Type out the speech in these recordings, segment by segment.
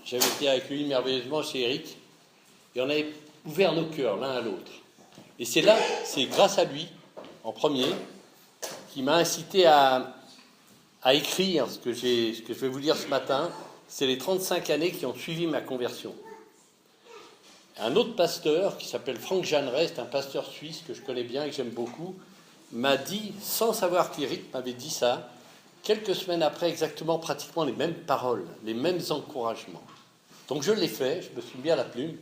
j'avais été accueilli merveilleusement chez Eric, et on avait ouvert nos cœurs l'un à l'autre. Et c'est grâce à lui, en premier, qui m'a incité à écrire ce que je vais vous lire ce matin. C'est les 35 années qui ont suivi ma conversion. Un autre pasteur, qui s'appelle Franck Jeanneret, un pasteur suisse que je connais bien et que j'aime beaucoup, m'a dit, sans savoir qu'Éric m'avait dit ça, quelques semaines après, exactement, pratiquement les mêmes paroles, les mêmes encouragements. Donc je l'ai fait, je me suis mis à la plume,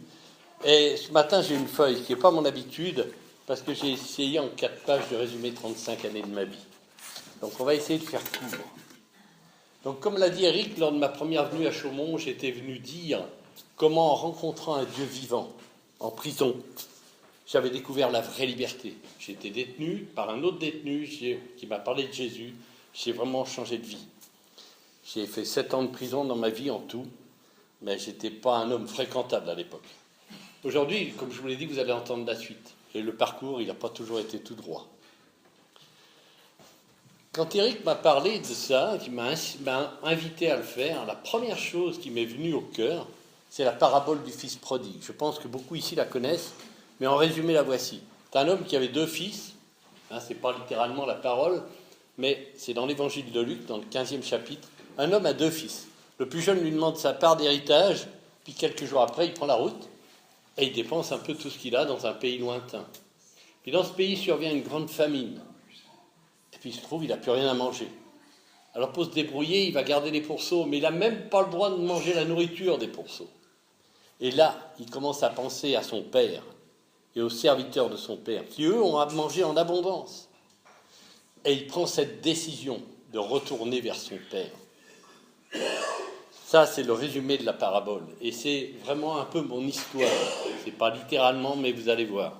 et ce matin j'ai une feuille qui n'est pas mon habitude, parce que j'ai essayé en 4 pages de résumer 35 années de ma vie. Donc on va essayer de faire court. Donc comme l'a dit Éric, lors de ma première venue à Chaumont, j'étais venu dire comment, en rencontrant un Dieu vivant, en prison, j'avais découvert la vraie liberté. J'étais détenu par un autre détenu qui m'a parlé de Jésus. J'ai vraiment changé de vie. J'ai fait 7 ans de prison dans ma vie en tout, mais je n'étais pas un homme fréquentable à l'époque. Aujourd'hui, comme je vous l'ai dit, vous allez entendre la suite. Et le parcours, il n'a pas toujours été tout droit. Quand Éric m'a parlé de ça, qu'il m'a invité à le faire, la première chose qui m'est venue au cœur, c'est la parabole du fils prodigue. Je pense que beaucoup ici la connaissent, mais en résumé, la voici. C'est un homme qui avait 2 fils, ce n'est pas littéralement la parole, mais c'est dans l'évangile de Luc, dans le 15e chapitre. Un homme a 2 fils. Le plus jeune lui demande sa part d'héritage, puis quelques jours après, il prend la route, et il dépense un peu tout ce qu'il a dans un pays lointain. Puis dans ce pays survient une grande famine. Et puis il se trouve, il n'a plus rien à manger. Alors pour se débrouiller, il va garder les pourceaux, mais il n'a même pas le droit de manger la nourriture des pourceaux. Et là, il commence à penser à son père et aux serviteurs de son père, qui eux ont à manger en abondance. Et il prend cette décision de retourner vers son père. Ça, c'est le résumé de la parabole. Et c'est vraiment un peu mon histoire. Ce n'est pas littéralement, mais vous allez voir.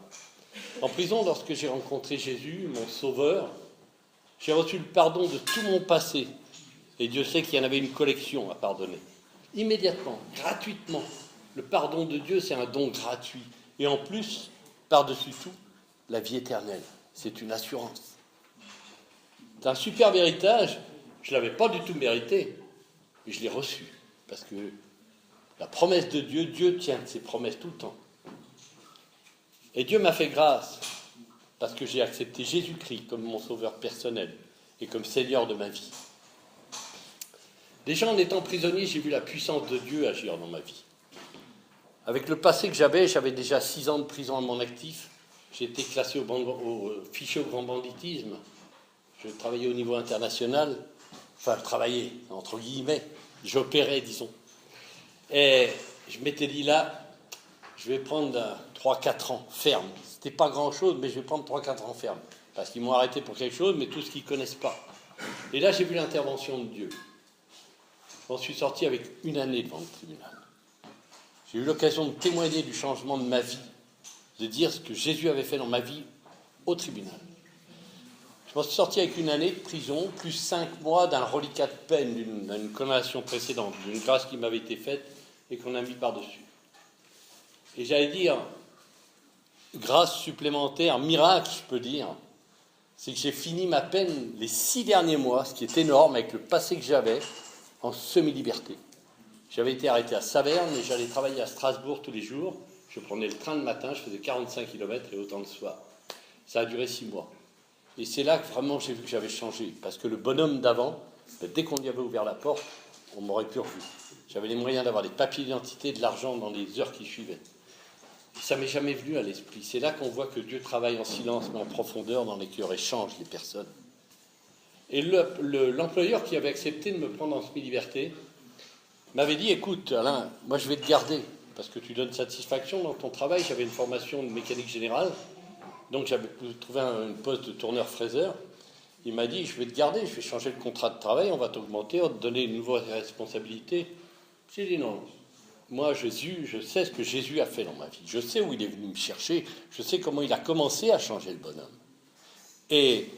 En prison, lorsque j'ai rencontré Jésus, mon sauveur, j'ai reçu le pardon de tout mon passé. Et Dieu sait qu'il y en avait une collection à pardonner. Immédiatement, gratuitement. Le pardon de Dieu, c'est un don gratuit. Et en plus, par-dessus tout, la vie éternelle. C'est une assurance. C'est un superbe héritage. Je ne l'avais pas du tout mérité, mais je l'ai reçu. Parce que la promesse de Dieu, Dieu tient ses promesses tout le temps. Et Dieu m'a fait grâce, parce que j'ai accepté Jésus-Christ comme mon sauveur personnel et comme Seigneur de ma vie. Déjà en étant prisonnier, j'ai vu la puissance de Dieu agir dans ma vie. Avec le passé que j'avais déjà 6 ans de prison à mon actif. J'ai été classé au fichier au grand banditisme. Je travaillais au niveau international. Enfin, je travaillais, entre guillemets. J'opérais, disons. Et je m'étais dit là, je vais prendre 3-4 ans ferme. C'était pas grand-chose, mais je vais prendre 3-4 ans ferme. Parce qu'ils m'ont arrêté pour quelque chose, mais tout ce qu'ils ne connaissent pas. Et là, j'ai vu l'intervention de Dieu. J'en suis sorti avec 1 année devant le tribunal. J'ai eu l'occasion de témoigner du changement de ma vie, de dire ce que Jésus avait fait dans ma vie au tribunal. Je m'en suis sorti avec 1 année de prison, plus 5 mois d'un reliquat de peine d'une condamnation précédente, d'une grâce qui m'avait été faite et qu'on a mis par-dessus. Et j'allais dire, grâce supplémentaire, miracle, je peux dire, c'est que j'ai fini ma peine les 6 derniers mois, ce qui est énorme avec le passé que j'avais, en semi-liberté. J'avais été arrêté à Saverne et j'allais travailler à Strasbourg tous les jours. Je prenais le train le matin, je faisais 45 km et autant le soir. Ça a duré 6 mois. Et c'est là que vraiment j'ai vu que j'avais changé. Parce que le bonhomme d'avant, dès qu'on y avait ouvert la porte, on m'aurait plus revu. J'avais les moyens d'avoir des papiers d'identité, de l'argent dans les heures qui suivaient. Et ça ne m'est jamais venu à l'esprit. C'est là qu'on voit que Dieu travaille en silence, mais en profondeur dans les cœurs et change les personnes. Et l'employeur qui avait accepté de me prendre en semi-liberté m'avait dit, écoute Alain, moi je vais te garder, parce que tu donnes satisfaction dans ton travail. J'avais une formation de mécanique générale, donc j'avais trouvé un poste de tourneur-fraiseur. Il m'a dit, je vais te garder, je vais changer le contrat de travail, on va t'augmenter, on va te donner une nouvelle responsabilité. J'ai dit non. Moi, Jésus, je sais ce que Jésus a fait dans ma vie. Je sais où il est venu me chercher. Je sais comment il a commencé à changer le bonhomme. Et,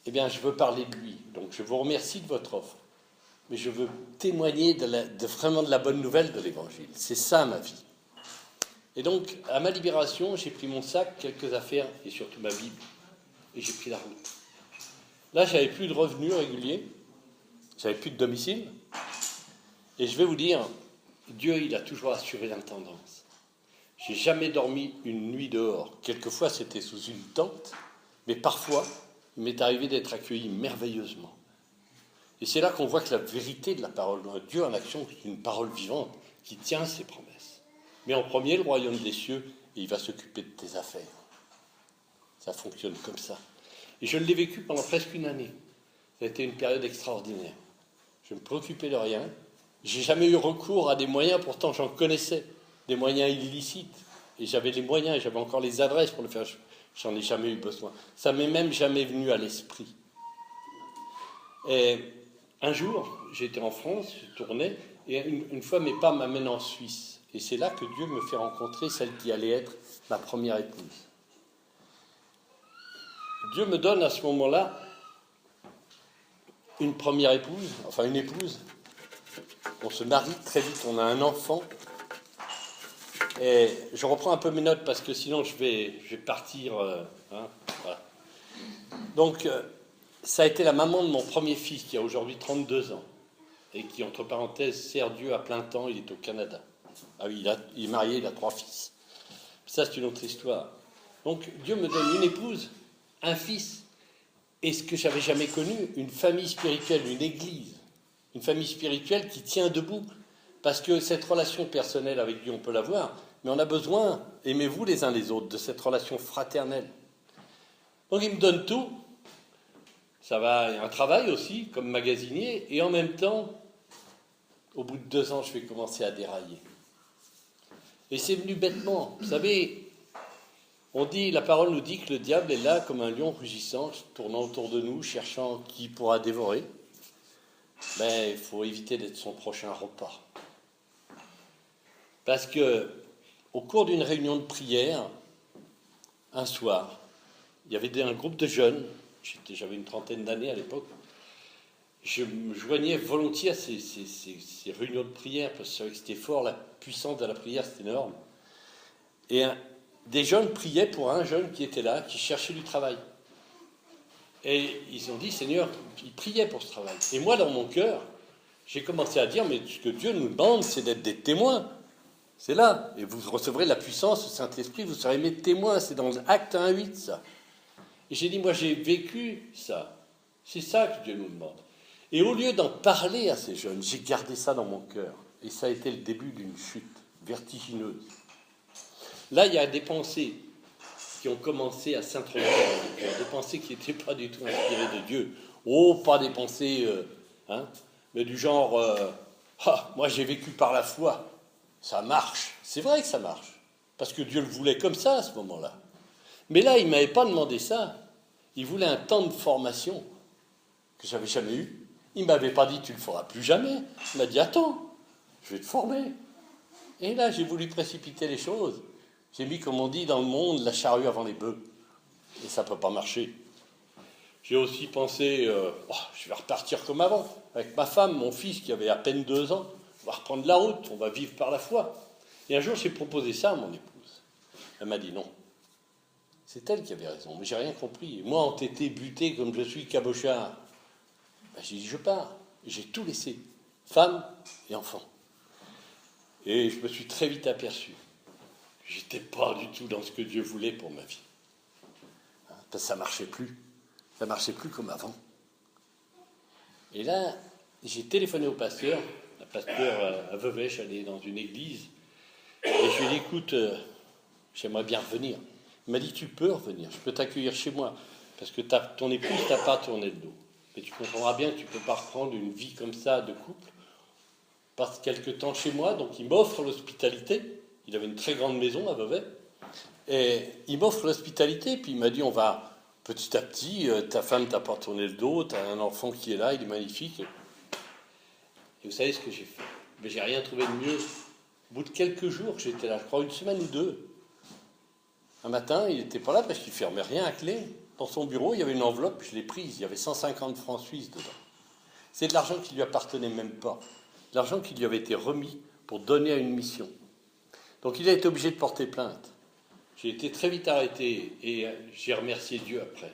eh bien, je veux parler de lui. Donc, je vous remercie de votre offre. Mais je veux témoigner vraiment de la bonne nouvelle de l'Évangile. C'est ça, ma vie. Et donc, à ma libération, j'ai pris mon sac, quelques affaires et surtout ma Bible. Et j'ai pris la route. Là, j'avais plus de revenus réguliers. J'avais plus de domicile. Et je vais vous dire, Dieu, il a toujours assuré l'intendance. J'ai jamais dormi une nuit dehors. Quelquefois, c'était sous une tente, mais parfois, il m'est arrivé d'être accueilli merveilleusement. Et c'est là qu'on voit que la vérité de la parole de Dieu en action, c'est une parole vivante qui tient ses promesses. Mais en premier, le royaume des cieux, et il va s'occuper de tes affaires. Ça fonctionne comme ça. Et je l'ai vécu pendant presque une année. Ça a été une période extraordinaire. Je ne me préoccupais de rien. J'ai jamais eu recours à des moyens, pourtant j'en connaissais, des moyens illicites. Et j'avais les moyens, et j'avais encore les adresses pour le faire. J'en ai jamais eu besoin. Ça m'est même jamais venu à l'esprit. Et un jour, j'étais en France, je tournais, et une fois mes pas m'amènent en Suisse. Et c'est là que Dieu me fait rencontrer celle qui allait être ma première épouse. Dieu me donne à ce moment-là une première épouse, enfin une épouse. On se marie très vite, on a un enfant. Et je reprends un peu mes notes parce que sinon je vais partir. Voilà. Donc, ça a été la maman de mon premier fils qui a aujourd'hui 32 ans et qui, entre parenthèses, sert Dieu à plein temps. Il est au Canada. Ah oui, il est marié, il a 3 fils. Ça, c'est une autre histoire. Donc, Dieu me donne une épouse, un fils, et ce que j'avais jamais connu, une famille spirituelle, une église, une famille spirituelle qui tient debout. Parce que cette relation personnelle avec Dieu, on peut l'avoir, mais on a besoin, aimez-vous les uns les autres, de cette relation fraternelle. Donc, il me donne tout. Ça va, il y a un travail aussi, comme magasinier, et en même temps, au bout de 2 ans, je vais commencer à dérailler. Et c'est venu bêtement. Vous savez, la parole nous dit que le diable est là comme un lion rugissant, tournant autour de nous, cherchant qui pourra dévorer. Mais il faut éviter d'être son prochain repas. Parce que, au cours d'une réunion de prière, un soir, il y avait un groupe de jeunes, j'avais une trentaine d'années à l'époque, je me joignais volontiers à ces réunions de prière, parce que je savais que c'était fort, la puissance de la prière, c'était énorme. Et des jeunes priaient pour un jeune qui était là, qui cherchait du travail. Et ils ont dit, Seigneur, ils priaient pour ce travail. Et moi, dans mon cœur, j'ai commencé à dire, mais ce que Dieu nous demande, c'est d'être des témoins. C'est là. Et vous recevrez la puissance du Saint-Esprit, vous serez mes témoins. C'est dans Acte 1:8, ça. Et j'ai dit, moi, j'ai vécu ça. C'est ça que Dieu nous demande. Et au lieu d'en parler à ces jeunes, j'ai gardé ça dans mon cœur. Et ça a été le début d'une chute vertigineuse. Là, il y a des pensées qui ont commencé à s'introduire dans mon cœur, des pensées qui n'étaient pas du tout inspirées de Dieu. Oh, pas des pensées, mais du genre, moi j'ai vécu par la foi, ça marche. C'est vrai que ça marche, parce que Dieu le voulait comme ça à ce moment-là. Mais là, il ne m'avait pas demandé ça. Il voulait un temps de formation que je n'avais jamais eu. Il ne m'avait pas dit, tu ne le feras plus jamais. Il m'a dit, attends, je vais te former. Et là, j'ai voulu précipiter les choses. J'ai mis, comme on dit dans le monde, la charrue avant les bœufs. Et ça ne peut pas marcher. J'ai aussi pensé, je vais repartir comme avant. Avec ma femme, mon fils qui avait à peine 2 ans. On va reprendre la route, on va vivre par la foi. Et un jour, j'ai proposé ça à mon épouse. Elle m'a dit non. C'est elle qui avait raison, mais j'ai rien compris. Et moi, entêté, buté, comme je suis cabochard, j'ai dit je pars. J'ai tout laissé, femme et enfant. Et je me suis très vite aperçu que j'étais pas du tout dans ce que Dieu voulait pour ma vie. Parce que ça marchait plus. Ça marchait plus comme avant. Et là, j'ai téléphoné au pasteur. Le pasteur à Vevey, je suis allé dans une église. Et je lui ai dit, écoute, j'aimerais bien revenir. Il m'a dit, tu peux revenir, je peux t'accueillir chez moi. Parce que ton épouse t'a pas tourné le dos. Mais tu comprendras bien que tu ne peux pas reprendre une vie comme ça de couple. Passe quelques temps chez moi, donc il m'offre l'hospitalité. Il avait une très grande maison à Vevey. Et il m'offre l'hospitalité, puis il m'a dit, on va petit à petit, ta femme t'a pas tourné le dos, tu as un enfant qui est là, il est magnifique. Et vous savez ce que j'ai fait? Mais j'ai rien trouvé de mieux. Au bout de quelques jours, j'étais là, je crois 1 semaine ou 2. Un matin, il n'était pas là parce qu'il ne fermait rien à clé. Dans son bureau, il y avait une enveloppe, je l'ai prise, il y avait 150 francs suisses dedans. C'est de l'argent qui ne lui appartenait même pas. De l'argent qui lui avait été remis pour donner à une mission. Donc il a été obligé de porter plainte. J'ai été très vite arrêté et j'ai remercié Dieu après.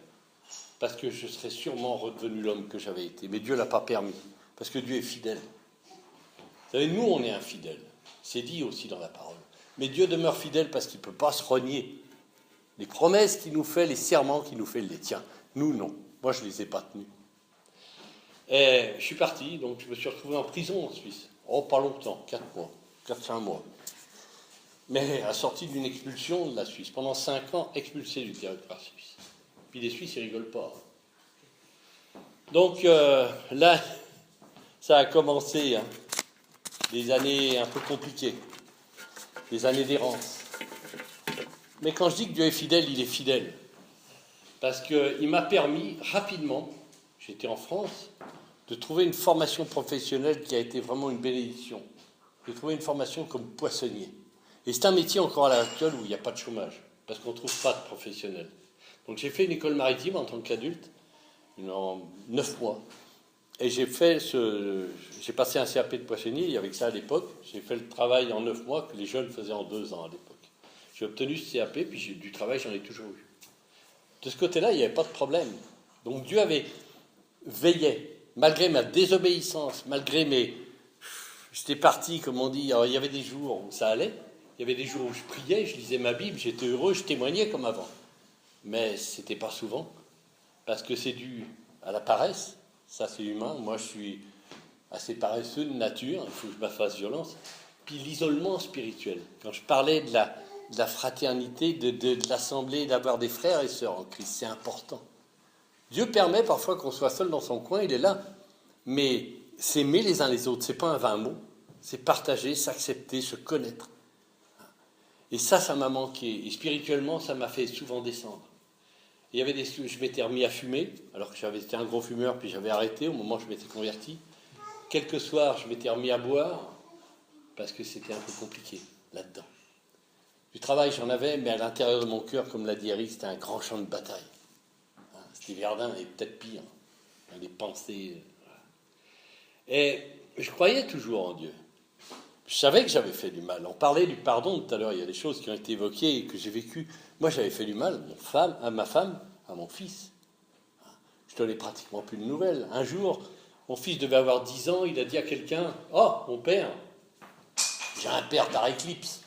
Parce que je serais sûrement redevenu l'homme que j'avais été. Mais Dieu ne l'a pas permis. Parce que Dieu est fidèle. Vous savez, nous, on est infidèles. C'est dit aussi dans la parole. Mais Dieu demeure fidèle parce qu'il ne peut pas se renier. Les promesses qu'il nous fait, les serments qu'il nous fait, il les tient. Nous, non. Moi, je ne les ai pas tenus. Et je suis parti, donc je me suis retrouvé en prison en Suisse. Oh, pas longtemps, 4-5 mois. Mais assorti d'une expulsion de la Suisse. Pendant 5 ans, expulsé du territoire suisse. Puis les Suisses, ils rigolent pas. Donc là, ça a commencé, hein, des années un peu compliquées, des années d'errance. Mais quand je dis que Dieu est fidèle, il est fidèle. Parce qu'il m'a permis rapidement, j'étais en France, de trouver une formation professionnelle qui a été vraiment une bénédiction. J'ai trouvé une formation comme poissonnier. Et c'est un métier encore à l'heure actuelle où il n'y a pas de chômage, parce qu'on ne trouve pas de professionnels. Donc j'ai fait une école maritime en tant qu'adulte, en 9 mois. Et j'ai passé un CAP de poissonnier, il y avait que ça à l'époque. J'ai fait le travail en 9 mois que les jeunes faisaient en 2 ans à l'époque. J'ai obtenu ce CAP, puis du travail, j'en ai toujours eu. De ce côté-là, il n'y avait pas de problème. Donc Dieu avait veillé, malgré ma désobéissance, malgré mes... J'étais parti, comme on dit, alors, il y avait des jours où ça allait, il y avait des jours où je priais, je lisais ma Bible, j'étais heureux, je témoignais comme avant. Mais ce n'était pas souvent, parce que c'est dû à la paresse, ça c'est humain, moi je suis assez paresseux de nature, il faut que je me fasse violence, puis l'isolement spirituel. Quand je parlais de la fraternité, de l'assemblée, d'avoir des frères et sœurs en Christ, c'est important. Dieu permet parfois qu'on soit seul dans son coin, il est là, mais s'aimer les uns les autres, c'est pas un vain mot, c'est partager, s'accepter, se connaître. Et ça m'a manqué. Et spirituellement, ça m'a fait souvent descendre. Il y avait je m'étais remis à fumer, alors que j'avais été un gros fumeur, puis j'avais arrêté au moment où je m'étais converti. Quelques soirs, je m'étais remis à boire, parce que c'était un peu compliqué là-dedans. Du travail, j'en avais, mais à l'intérieur de mon cœur, comme l'a dit Eric, c'était un grand champ de bataille. Steve Verdun est peut-être pire. Les pensées. Et je croyais toujours en Dieu. Je savais que j'avais fait du mal. On parlait du pardon tout à l'heure. Il y a des choses qui ont été évoquées et que j'ai vécues. Moi, j'avais fait du mal à ma femme, à mon fils. Je donnais pratiquement plus de nouvelles. Un jour, mon fils devait avoir 10 ans. Il a dit à quelqu'un, « Oh, mon père, j'ai un père par éclipse. »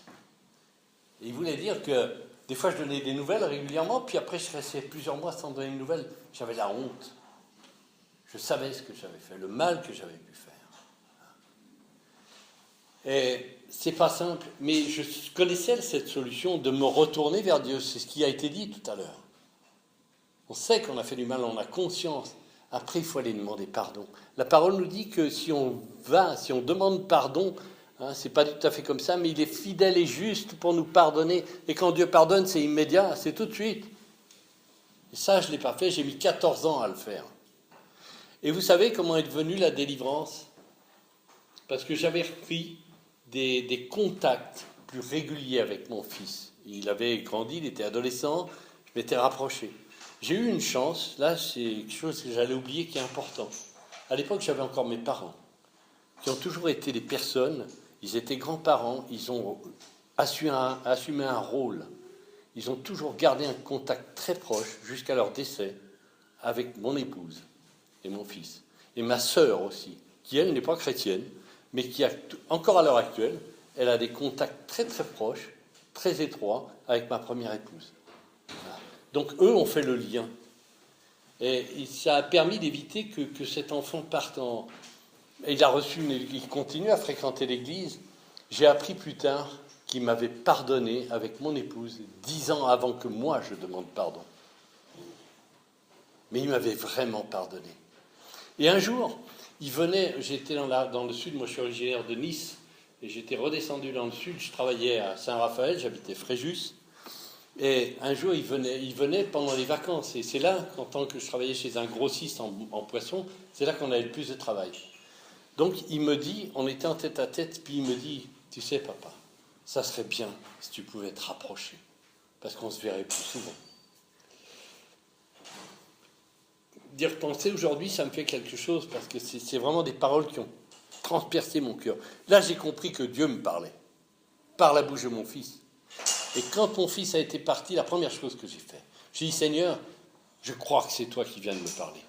Et il voulait dire que des fois, je donnais des nouvelles régulièrement, puis après, je restais plusieurs mois sans donner de nouvelles. J'avais la honte. Je savais ce que j'avais fait, le mal que j'avais pu faire. Et c'est pas simple, mais je connaissais cette solution de me retourner vers Dieu. C'est ce qui a été dit tout à l'heure. On sait qu'on a fait du mal, on a conscience. Après, il faut aller demander pardon. La parole nous dit que si on demande pardon, c'est pas tout à fait comme ça, mais il est fidèle et juste pour nous pardonner. Et quand Dieu pardonne, c'est immédiat, c'est tout de suite. Et ça, je ne l'ai pas fait, j'ai mis 14 ans à le faire. Et vous savez comment est devenue la délivrance? Parce que j'avais repris des contacts plus réguliers avec mon fils. Il avait grandi, il était adolescent, je m'étais rapproché. J'ai eu une chance, là c'est quelque chose que j'allais oublier qui est important. À l'époque, j'avais encore mes parents, qui ont toujours été des personnes, ils étaient grands-parents, ils ont assumé un rôle. Ils ont toujours gardé un contact très proche, jusqu'à leur décès, avec mon épouse et mon fils. Et ma sœur aussi, qui elle n'est pas chrétienne, mais qui a, encore à l'heure actuelle, elle a des contacts très très proches, très étroits, avec ma première épouse. Voilà. Donc eux ont fait le lien. Et ça a permis d'éviter que cet enfant parte en... Et il continue à fréquenter l'église. J'ai appris plus tard qu'il m'avait pardonné avec mon épouse 10 ans avant que moi je demande pardon. Mais il m'avait vraiment pardonné. Et un jour, il venait, j'étais dans le sud, moi je suis originaire de Nice, et j'étais redescendu dans le sud, je travaillais à Saint-Raphaël, j'habitais Fréjus, et un jour il venait pendant les vacances, et c'est là qu'en tant que je travaillais chez un grossiste en poisson, c'est là qu'on avait le plus de travail. Donc il me dit, on était en tête à tête, puis il me dit, tu sais papa, ça serait bien si tu pouvais te rapprocher, parce qu'on se verrait plus souvent. D'y repenser aujourd'hui, ça me fait quelque chose, parce que c'est vraiment des paroles qui ont transpercé mon cœur. Là, j'ai compris que Dieu me parlait, par la bouche de mon fils. Et quand mon fils a été parti, la première chose que j'ai fait, j'ai dit, Seigneur, je crois que c'est toi qui viens de me parler.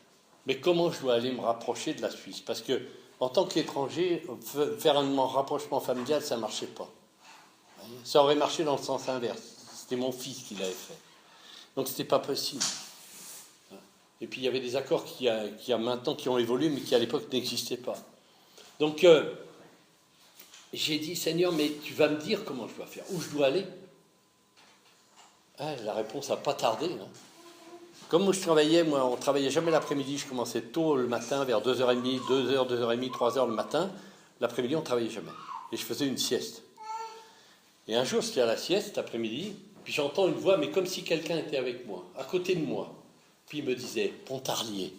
Mais comment je dois aller me rapprocher de la Suisse? Parce que en tant qu'étranger, faire un rapprochement familial, ça ne marchait pas. Ça aurait marché dans le sens inverse. C'était mon fils qui l'avait fait. Donc, ce n'était pas possible. Et puis, il y avait des accords qui ont évolué, mais qui, à l'époque, n'existaient pas. Donc, j'ai dit, Seigneur, mais tu vas me dire comment je dois faire, où je dois aller. La réponse n'a pas tardé. Comme je travaillais, moi, on ne travaillait jamais l'après-midi. Je commençais tôt le matin, vers 2h30, 2h, 2h30, 3h le matin. L'après-midi, on ne travaillait jamais. Et je faisais une sieste. Et un jour, c'était à la sieste, l'après-midi, puis j'entends une voix, mais comme si quelqu'un était avec moi, à côté de moi. Puis il me disait, Pontarlier,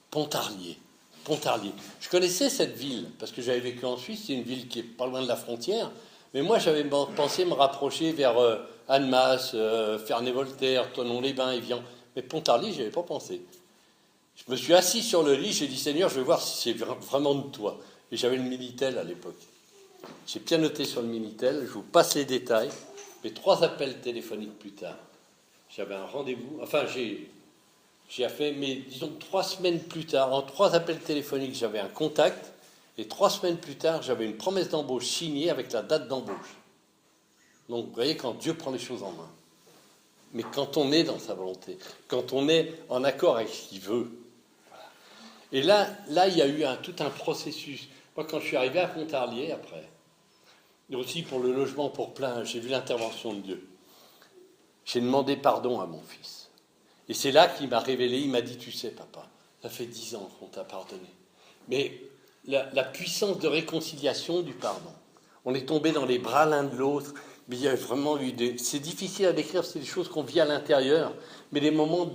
Pontarlier, Pontarlier. Je connaissais cette ville, parce que j'avais vécu en Suisse, c'est une ville qui est pas loin de la frontière. Mais moi, j'avais pensé me rapprocher vers Annemasse, Ferney-Voltaire, Thonon-les-Bains, Évian. Mais Pontarlier, je n'y avais pas pensé. Je me suis assis sur le lit, j'ai dit, Seigneur, je vais voir si c'est vraiment de toi. Et j'avais le Minitel à l'époque. J'ai pianoté sur le Minitel, je vous passe les détails. Mais 3 appels téléphoniques plus tard, j'avais un rendez-vous. Enfin, j'ai fait, mais disons 3 semaines plus tard, en 3 appels téléphoniques, j'avais un contact. Et 3 semaines plus tard, j'avais une promesse d'embauche signée avec la date d'embauche. Donc, vous voyez, quand Dieu prend les choses en main. Mais quand on est dans sa volonté, quand on est en accord avec ce qu'il veut. Voilà. Et là, il y a eu tout un processus. Moi, quand je suis arrivé à Pontarlier, après, et aussi pour le logement pour plein, j'ai vu l'intervention de Dieu. J'ai demandé pardon à mon fils. Et c'est là qu'il m'a révélé, il m'a dit, tu sais, papa, ça fait 10 ans qu'on t'a pardonné. Mais la puissance de réconciliation du pardon. On est tombé dans les bras l'un de l'autre, mais il y a vraiment eu c'est difficile à décrire, c'est des choses qu'on vit à l'intérieur, mais des moments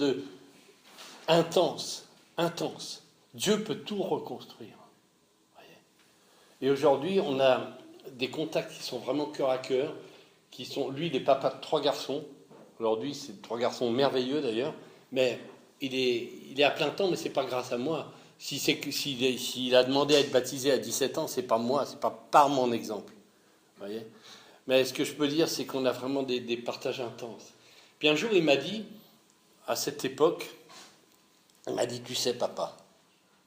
intenses. Dieu peut tout reconstruire. Voyez. Et aujourd'hui, on a des contacts qui sont vraiment cœur à cœur, lui, il est papa de 3 garçons. Aujourd'hui, c'est 3 garçons merveilleux d'ailleurs, mais il est à plein temps, mais c'est pas grâce à moi. S'il a demandé à être baptisé à 17 ans, c'est pas moi, c'est pas par mon exemple. Voyez. Mais ce que je peux dire, c'est qu'on a vraiment des partages intenses. Puis un jour, il m'a dit, à cette époque, il m'a dit, tu sais, papa,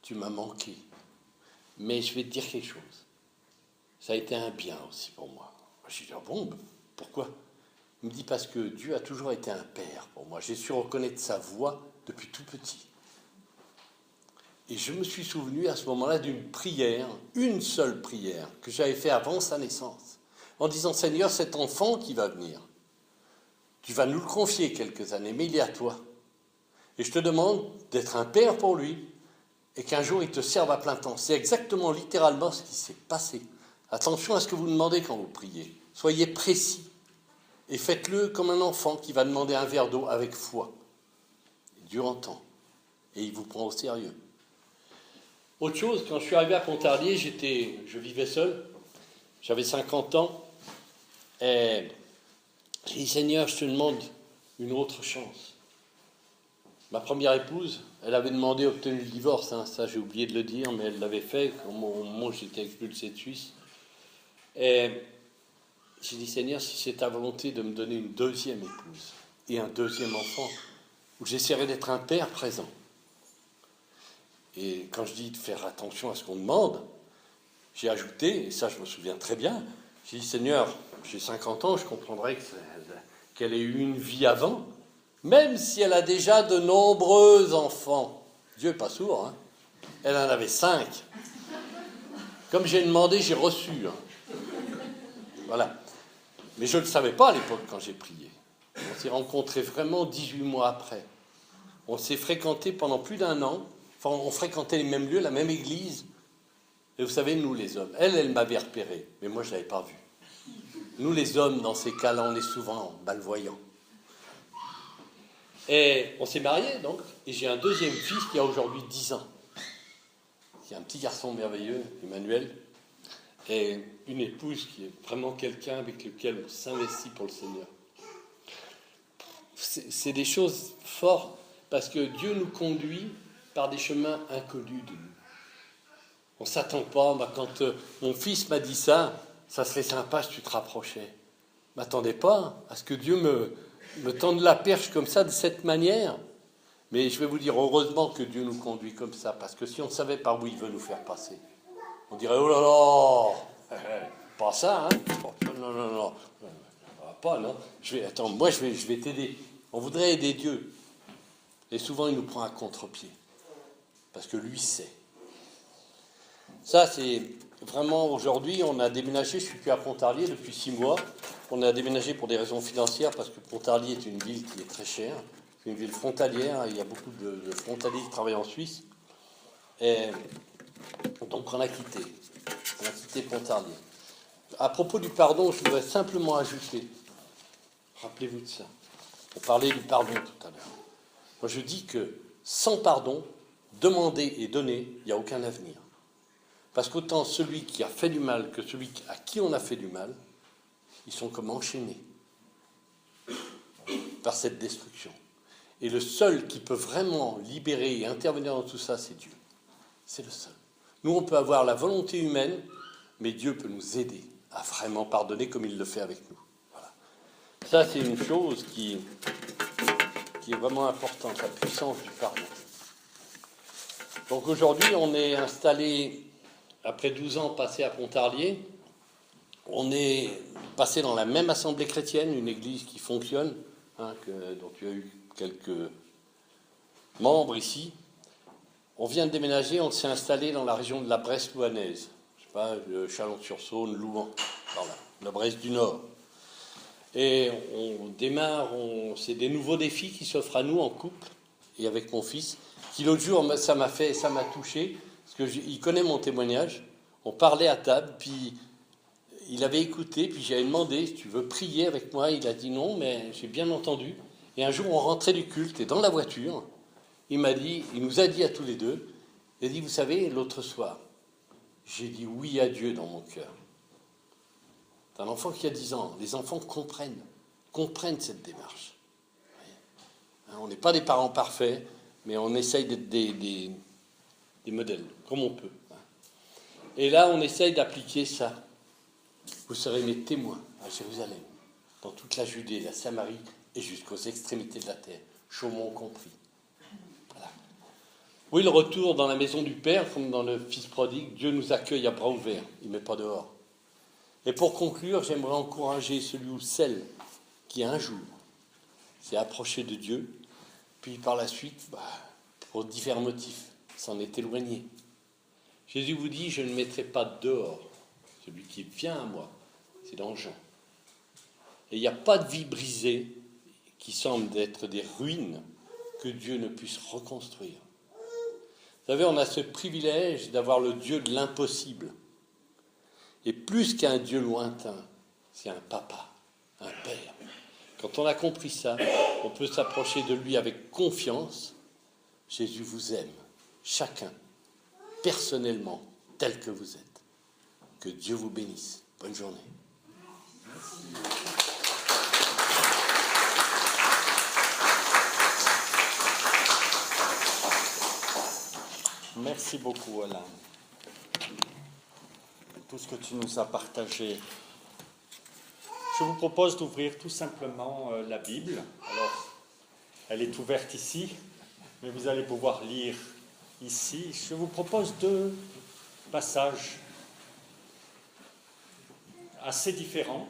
tu m'as manqué, mais je vais te dire quelque chose. Ça a été un bien aussi pour moi. J'ai dit, ah bon, pourquoi? Il me dit, parce que Dieu a toujours été un père pour moi. J'ai su reconnaître sa voix depuis tout petit. Et je me suis souvenu à ce moment-là d'une prière, une seule prière, que j'avais faite avant sa naissance, en disant, Seigneur, cet enfant qui va venir, tu vas nous le confier quelques années, mais il est à toi. Et je te demande d'être un père pour lui, et qu'un jour il te serve à plein temps. C'est exactement, littéralement, ce qui s'est passé. Attention à ce que vous demandez quand vous priez. Soyez précis. Et faites-le comme un enfant qui va demander un verre d'eau avec foi. Dieu entend. Et il vous prend au sérieux. Autre chose, quand je suis arrivé à Pontarlier, je vivais seul. J'avais 50 ans. Et j'ai dit, Seigneur, je te demande une autre chance. Ma première épouse, elle avait demandé, obtenu le divorce. Ça, j'ai oublié de le dire, mais elle l'avait fait au moment où j'étais expulsé de Suisse. Et j'ai dit, Seigneur, si c'est ta volonté de me donner une deuxième épouse et un deuxième enfant, où j'essaierai d'être un père présent. Et quand je dis de faire attention à ce qu'on demande, j'ai ajouté, et ça je me souviens très bien, j'ai dit, Seigneur, j'ai 50 ans, je comprendrais qu'elle ait eu une vie avant, même si elle a déjà de nombreux enfants. Dieu n'est pas sourd, hein. Elle en avait 5. Comme j'ai demandé, j'ai reçu. Voilà. Mais je ne le savais pas à l'époque quand j'ai prié. On s'est rencontrés vraiment 18 mois après. On s'est fréquentés pendant plus d'1 an. Enfin, on fréquentait les mêmes lieux, la même église. Et vous savez, nous les hommes, elle m'avait repéré, mais moi je ne l'avais pas vu. Nous les hommes, dans ces cas-là, on est souvent malvoyants. Et on s'est mariés, donc, et j'ai un deuxième fils qui a aujourd'hui 10 ans. C'est un petit garçon merveilleux, Emmanuel, et une épouse qui est vraiment quelqu'un avec lequel on s'investit pour le Seigneur. C'est des choses fortes, parce que Dieu nous conduit par des chemins inconnus de nous. On ne s'attend pas. Quand mon fils m'a dit ça serait sympa si tu te rapprochais. Je ne m'attendais pas à ce que Dieu me tende la perche comme ça, de cette manière. Mais je vais vous dire, heureusement que Dieu nous conduit comme ça, parce que si on savait par où il veut nous faire passer, On dirait, oh là là, pas ça, hein? Non, non, non, pas, non. Attends, moi, je vais t'aider. On voudrait aider Dieu. Et souvent, il nous prend à contre-pied. Parce que lui sait. Ça, c'est vraiment, aujourd'hui, on a déménagé, je suis plus à Pontarlier depuis 6 mois. On a déménagé pour des raisons financières, parce que Pontarlier est une ville qui est très chère. C'est une ville frontalière, il y a beaucoup de frontaliers qui travaillent en Suisse. Et donc, on a quitté Pontarlier. À propos du pardon, je voudrais simplement ajouter, rappelez-vous de ça, on parlait du pardon tout à l'heure. Moi, je dis que sans pardon, demander et donner, il n'y a aucun avenir. Parce qu'autant celui qui a fait du mal que celui à qui on a fait du mal, ils sont comme enchaînés par cette destruction. Et le seul qui peut vraiment libérer et intervenir dans tout ça, c'est Dieu. C'est le seul. Nous, on peut avoir la volonté humaine, mais Dieu peut nous aider à vraiment pardonner comme il le fait avec nous. Voilà. Ça, c'est une chose qui est vraiment importante, la puissance du pardon. Donc aujourd'hui, on est installé, après 12 ans passés à Pontarlier, on est passé dans la même assemblée chrétienne, une église qui fonctionne, dont tu as eu quelques membres ici. On vient de déménager, on s'est installé dans la région de la Bresse louhannaise. Je sais pas, Chalon-sur-Saône, Louhan, par là, la Bresse du Nord. Et on démarre, c'est des nouveaux défis qui s'offrent à nous en couple et avec mon fils, qui l'autre jour, ça m'a touché, parce qu'il connaît mon témoignage. On parlait à table, puis il avait écouté, puis j'avais demandé si tu veux prier avec moi. Il a dit non, mais j'ai bien entendu. Et un jour, on rentrait du culte, et dans la voiture, il nous a dit à tous les deux, il a dit, vous savez, l'autre soir, j'ai dit oui à Dieu dans mon cœur. C'est un enfant qui a 10 ans. Les enfants comprennent cette démarche. On n'est pas des parents parfaits, mais on essaye d'être des modèles, comme on peut. Et là, on essaye d'appliquer ça. Vous serez mes témoins à Jérusalem, dans toute la Judée, la Samarie et jusqu'aux extrémités de la terre, Chaumont compris. Voilà. Oui, le retour dans la maison du Père, comme dans le Fils prodigue, Dieu nous accueille à bras ouverts, il ne met pas dehors. Et pour conclure, j'aimerais encourager celui ou celle qui un jour s'est approché de Dieu, puis par la suite, pour divers motifs, s'en est éloigné. Jésus vous dit, je ne mettrai pas dehors celui qui vient à moi. C'est dans Jean. Et il n'y a pas de vie brisée qui semble être des ruines que Dieu ne puisse reconstruire. Vous savez, on a ce privilège d'avoir le Dieu de l'impossible. Et plus qu'un Dieu lointain, c'est un papa, un père. Quand on a compris ça, on peut s'approcher de lui avec confiance. Jésus vous aime, chacun, personnellement, tel que vous êtes. Que Dieu vous bénisse. Bonne journée. Merci beaucoup, Alain. Tout ce que tu nous as partagé. Je vous propose d'ouvrir tout simplement la Bible. Alors, elle est ouverte ici, mais vous allez pouvoir lire ici. Je vous propose 2 passages assez différents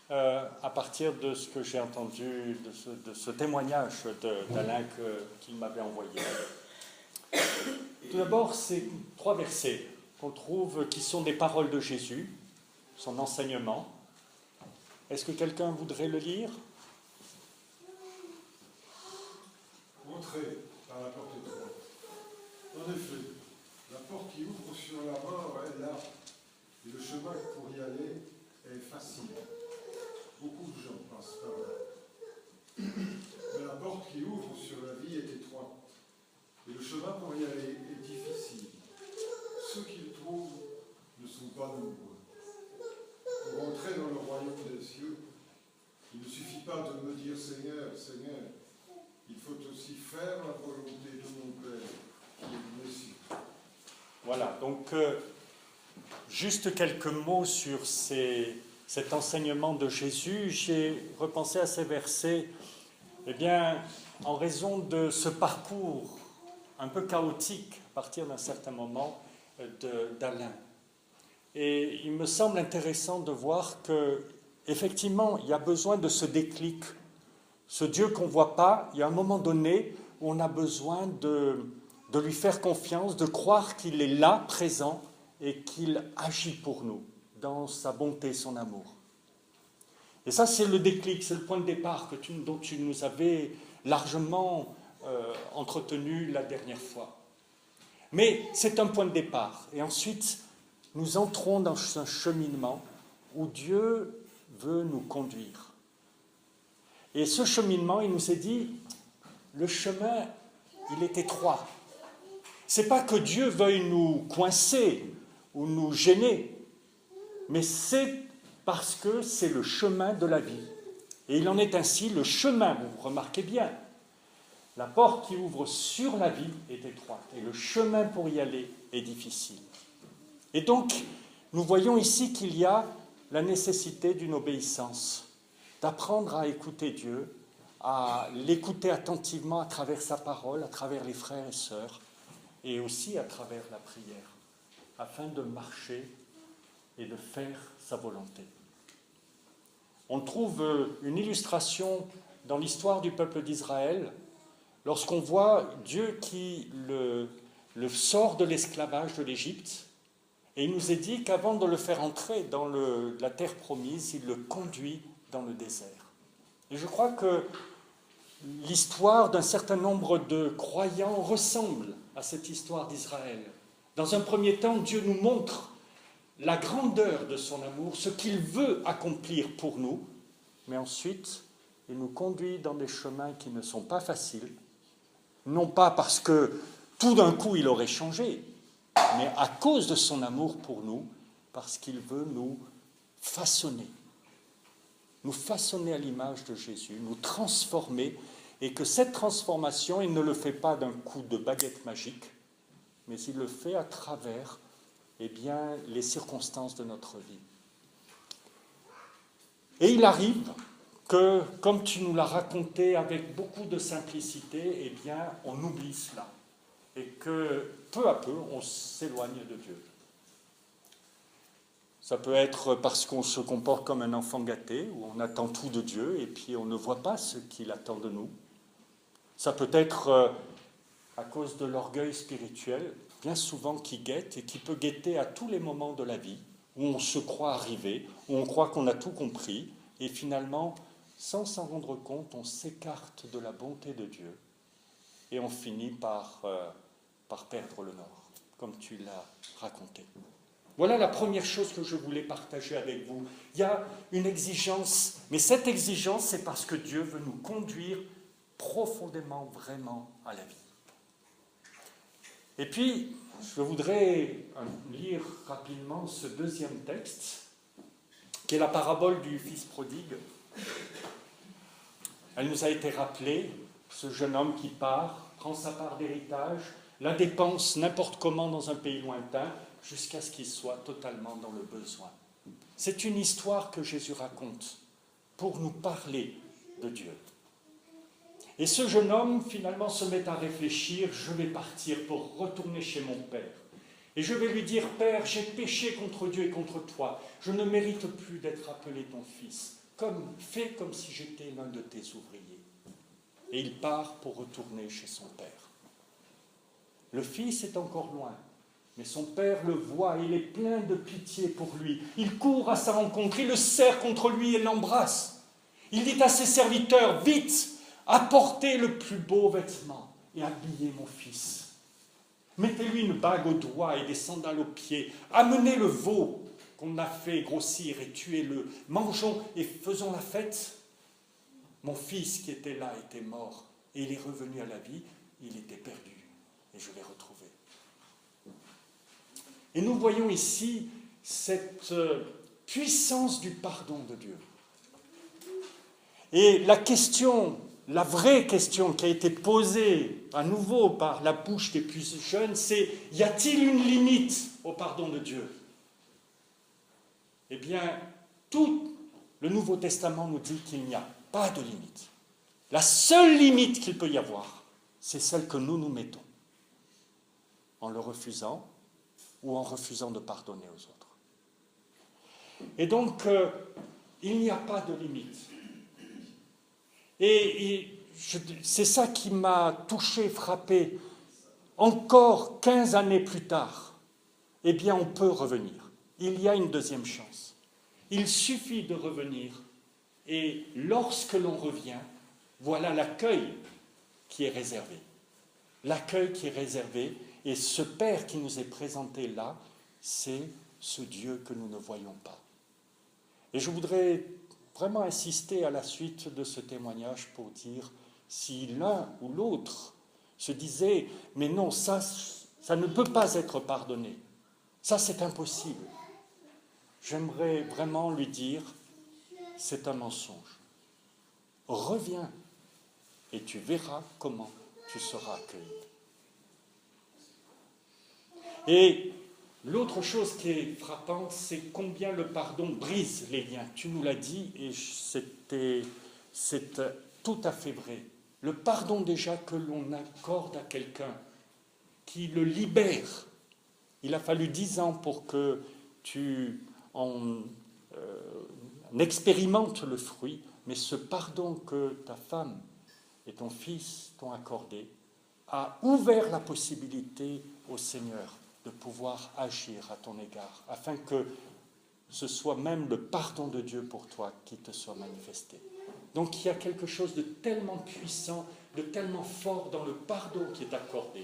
à partir de ce que j'ai entendu, de ce témoignage d'Alain qu'il m'avait envoyé. Tout d'abord, c'est 3 versets qu'on trouve qui sont des paroles de Jésus, son enseignement. Est-ce que quelqu'un voudrait le lire? Entrez par la porte étroite. En effet, la porte qui ouvre sur la mort est là, et le chemin pour y aller est facile. Beaucoup de gens passent par là. Mais la porte qui ouvre sur la vie est étroite, et le chemin pour y aller est difficile. Ceux qui le trouvent ne sont pas nombreux. Pour entrer dans le royaume des cieux, il ne suffit pas de me dire Seigneur, Seigneur. Il faut aussi faire la volonté de mon Père qui est aux cieux. Voilà, donc juste quelques mots sur cet enseignement de Jésus. J'ai repensé à ces versets, en raison de ce parcours un peu chaotique à partir d'un certain moment d'Alain. Et il me semble intéressant de voir que, effectivement, il y a besoin de ce déclic. Ce Dieu qu'on ne voit pas, il y a un moment donné où on a besoin de lui faire confiance, de croire qu'il est là, présent, et qu'il agit pour nous, dans sa bonté, son amour. Et ça, c'est le déclic, c'est le point de départ dont tu nous avais largement entretenu la dernière fois. Mais c'est un point de départ. Et ensuite, nous entrons dans un cheminement où Dieu veut nous conduire. Et ce cheminement, il nous est dit, le chemin, il est étroit. Ce n'est pas que Dieu veuille nous coincer ou nous gêner, mais c'est parce que c'est le chemin de la vie. Et il en est ainsi, le chemin, vous remarquez bien, la porte qui ouvre sur la vie est étroite et le chemin pour y aller est difficile. Et donc, nous voyons ici qu'il y a la nécessité d'une obéissance, d'apprendre à écouter Dieu, à l'écouter attentivement à travers sa parole, à travers les frères et sœurs, et aussi à travers la prière, afin de marcher et de faire sa volonté. On trouve une illustration dans l'histoire du peuple d'Israël, lorsqu'on voit Dieu qui le sort de l'esclavage de l'Égypte, et il nous est dit qu'avant de le faire entrer dans la terre promise, il le conduit dans le désert. Et je crois que l'histoire d'un certain nombre de croyants ressemble à cette histoire d'Israël. Dans un premier temps, Dieu nous montre la grandeur de son amour, ce qu'il veut accomplir pour nous, mais ensuite, il nous conduit dans des chemins qui ne sont pas faciles, non pas parce que tout d'un coup il aurait changé, mais à cause de son amour pour nous, parce qu'il veut nous façonner à l'image de Jésus, nous transformer, et que cette transformation, il ne le fait pas d'un coup de baguette magique, mais il le fait à travers les circonstances de notre vie. Et il arrive que, comme tu nous l'as raconté avec beaucoup de simplicité, on oublie cela. Et que, peu à peu, on s'éloigne de Dieu. Ça peut être parce qu'on se comporte comme un enfant gâté, où on attend tout de Dieu, et puis on ne voit pas ce qu'il attend de nous. Ça peut être à cause de l'orgueil spirituel, bien souvent qui guette, et qui peut guetter à tous les moments de la vie, où on se croit arrivé, où on croit qu'on a tout compris, et finalement, sans s'en rendre compte, on s'écarte de la bonté de Dieu, et on finit par perdre le nord, comme tu l'as raconté. Voilà la première chose que je voulais partager avec vous. Il y a une exigence, mais cette exigence, c'est parce que Dieu veut nous conduire profondément, vraiment à la vie. Et puis, je voudrais lire rapidement ce deuxième texte, qui est la parabole du fils prodigue. Elle nous a été rappelée, ce jeune homme qui part, prend sa part d'héritage, la dépense n'importe comment dans un pays lointain, jusqu'à ce qu'il soit totalement dans le besoin. C'est une histoire que Jésus raconte pour nous parler de Dieu. Et ce jeune homme, finalement, se met à réfléchir, je vais partir pour retourner chez mon père. Et je vais lui dire, Père, j'ai péché contre Dieu et contre toi. Je ne mérite plus d'être appelé ton fils. Fais comme si j'étais l'un de tes ouvriers. Et il part pour retourner chez son père. Le fils est encore loin, mais son père le voit, il est plein de pitié pour lui. Il court à sa rencontre, il le serre contre lui et l'embrasse. Il dit à ses serviteurs, vite, apportez le plus beau vêtement et habillez mon fils. Mettez-lui une bague au doigt et des sandales aux pieds. Amenez le veau qu'on a fait grossir et tuez-le. Mangeons et faisons la fête. Mon fils qui était là était mort et il est revenu à la vie. Il était perdu et je l'ai retrouvé. Et nous voyons ici cette puissance du pardon de Dieu. Et la vraie question qui a été posée à nouveau par la bouche des plus jeunes, c'est « Y a-t-il une limite au pardon de Dieu ?» Eh bien, tout le Nouveau Testament nous dit qu'il n'y a pas de limite. La seule limite qu'il peut y avoir, c'est celle que nous nous mettons, en le refusant ou en refusant de pardonner aux autres. Et donc, il n'y a pas de limite. C'est ça qui m'a touché, frappé. Encore 15 années plus tard, eh bien, on peut revenir. Il y a une deuxième chance. Il suffit de revenir. Et lorsque l'on revient, voilà l'accueil qui est réservé. L'accueil qui est réservé. Et ce Père qui nous est présenté là, c'est ce Dieu que nous ne voyons pas. Et je voudrais vraiment insister à la suite de ce témoignage pour dire, si l'un ou l'autre se disait « mais non, ça ne peut pas être pardonné, ça c'est impossible », j'aimerais vraiment lui dire « c'est un mensonge. Reviens et tu verras comment tu seras accueilli. » Et l'autre chose qui est frappante, c'est combien le pardon brise les liens. Tu nous l'as dit, et c'est tout à fait vrai. Le pardon déjà que l'on accorde à quelqu'un, qui le libère. Il a fallu 10 ans pour que tu en expérimentes le fruit, mais ce pardon que ta femme et ton fils t'ont accordé a ouvert la possibilité au Seigneur de pouvoir agir à ton égard, afin que ce soit même le pardon de Dieu pour toi qui te soit manifesté. Donc il y a quelque chose de tellement puissant, de tellement fort dans le pardon qui est accordé.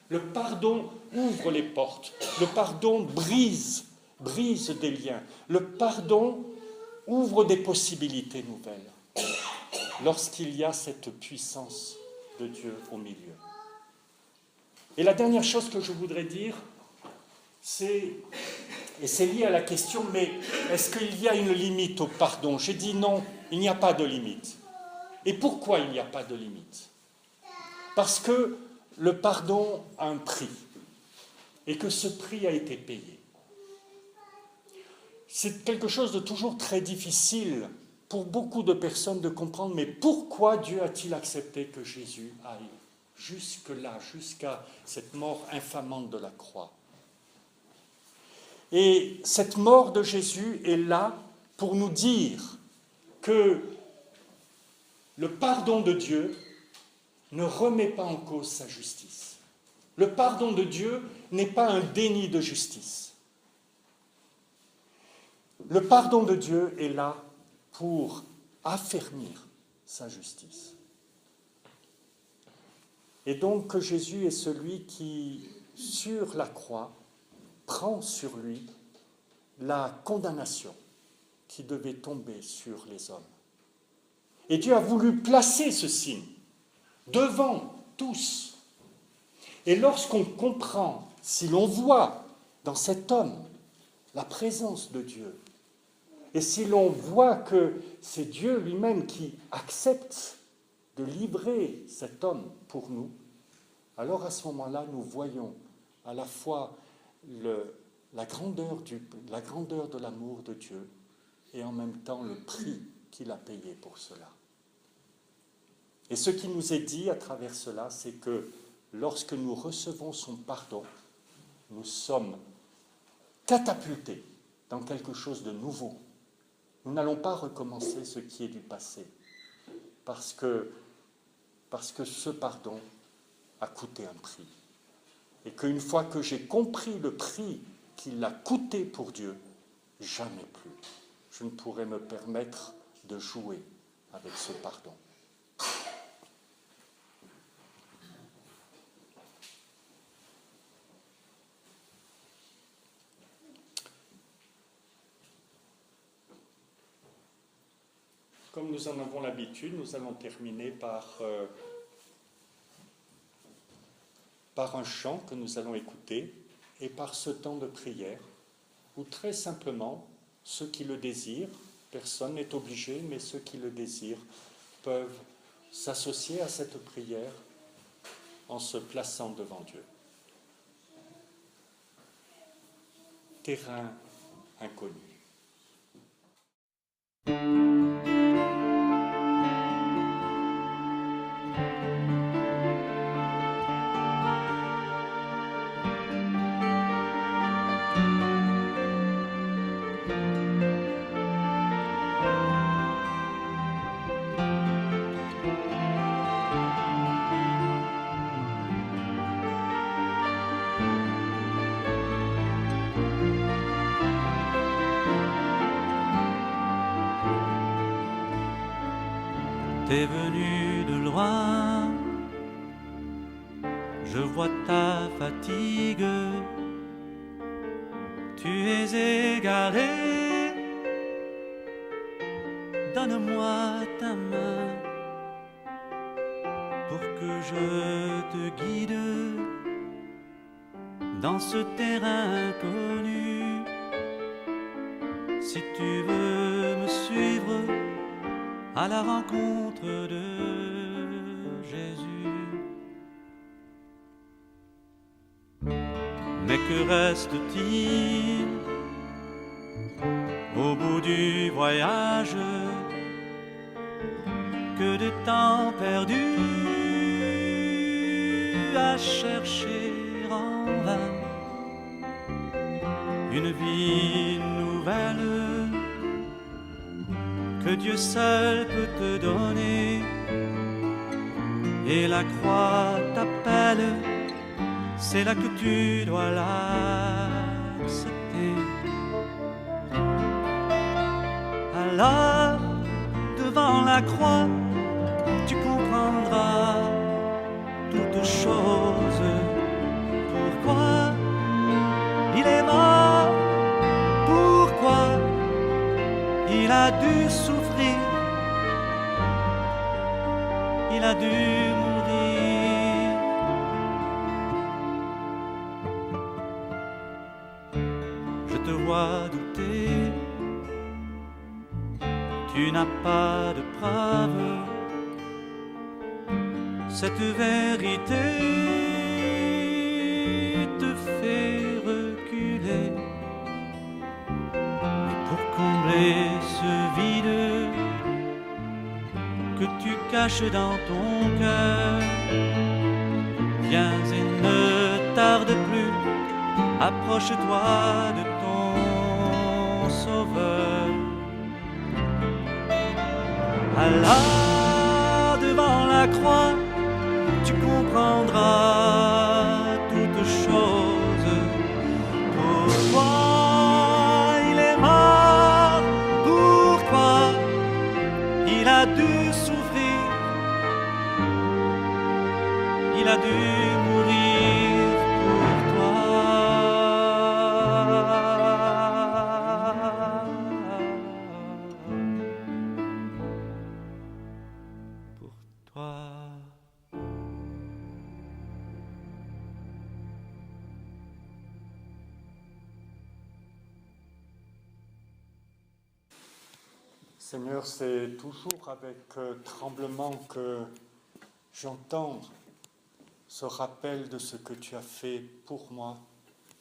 Le pardon ouvre les portes, le pardon brise des liens, le pardon ouvre des possibilités nouvelles, lorsqu'il y a cette puissance de Dieu au milieu. Et la dernière chose que je voudrais dire, c'est lié à la question, mais est-ce qu'il y a une limite au pardon? J'ai dit non, il n'y a pas de limite. Et pourquoi il n'y a pas de limite? Parce que le pardon a un prix, et que ce prix a été payé. C'est quelque chose de toujours très difficile pour beaucoup de personnes de comprendre, mais pourquoi Dieu a-t-il accepté que Jésus aille jusque-là, jusqu'à cette mort infamante de la croix? Et cette mort de Jésus est là pour nous dire que le pardon de Dieu ne remet pas en cause sa justice. Le pardon de Dieu n'est pas un déni de justice. Le pardon de Dieu est là pour affermir sa justice. Et donc que Jésus est celui qui, sur la croix, prend sur lui la condamnation qui devait tomber sur les hommes. Et Dieu a voulu placer ce signe devant tous. Et lorsqu'on comprend, si l'on voit dans cet homme la présence de Dieu, et si l'on voit que c'est Dieu lui-même qui accepte de livrer cet homme pour nous, alors à ce moment-là, nous voyons à la fois la grandeur de l'amour de Dieu et en même temps le prix qu'il a payé pour cela. Et ce qui nous est dit à travers cela, c'est que lorsque nous recevons son pardon, nous sommes catapultés dans quelque chose de nouveau. Nous n'allons pas recommencer ce qui est du passé, parce que ce pardon a coûté un prix. Et qu'une fois que j'ai compris le prix qu'il a coûté pour Dieu, jamais plus je ne pourrai me permettre de jouer avec ce pardon. Comme nous en avons l'habitude, nous allons terminer par un chant que nous allons écouter et par ce temps de prière où très simplement, ceux qui le désirent, personne n'est obligé, mais ceux qui le désirent peuvent s'associer à cette prière en se plaçant devant Dieu. Terrain inconnu. t'es venu de loin, je vois ta fatigue, tu es égaré, donne-moi ta main pour que je te guide dans ce terrain connu. Si tu veux me suivre à la rencontre de Jésus. Mais que reste-t-il au bout du voyage? Que de temps perdu à chercher en vain une vie nouvelle que Dieu seul peut te donner. Et la croix t'appelle, c'est là que tu dois l'accepter. Alors, devant la croix, tu comprendras toutes choses. Pourquoi il est mort? Pourquoi il a dû souffrir? Il a dû mourir. Je te vois douter, tu n'as pas de preuve. Cette vérité te fait reculer. Mais pour combler ce vide que tu caches dans ton cœur, viens et ne tarde plus, approche-toi de ton Sauveur. Allah, devant la croix, tu comprendras toutes choses. Pourquoi il est mort? Pourquoi il a dû souffrir? Il a dû mourir pour toi. Pour toi. Seigneur, c'est toujours avec tremblement que j'entends ce rappel de ce que tu as fait pour moi,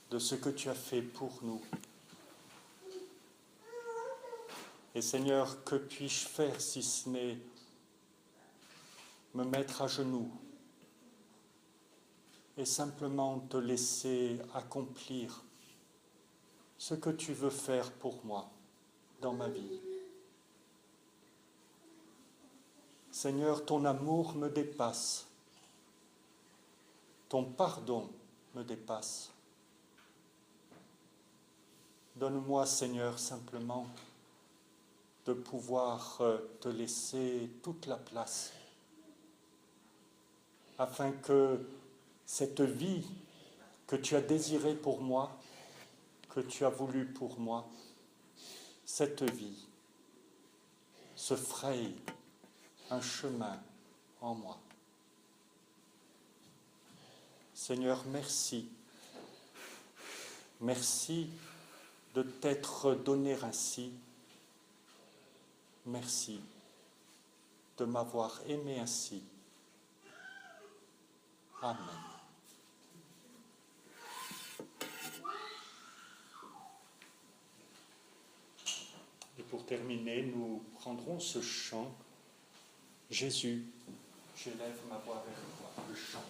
de ce que tu as fait pour nous. Et Seigneur, que puis-je faire si ce n'est me mettre à genoux et simplement te laisser accomplir ce que tu veux faire pour moi dans ma vie. Seigneur, ton amour me dépasse, ton pardon me dépasse. Donne-moi, Seigneur, simplement de pouvoir te laisser toute la place, afin que cette vie que tu as désirée pour moi, que tu as voulu pour moi, cette vie se fraye un chemin en moi. Seigneur, merci. Merci de t'être donné ainsi. Merci de m'avoir aimé ainsi. Amen. Et pour terminer, nous prendrons ce chant. Jésus, j'élève ma voix vers toi, le chant.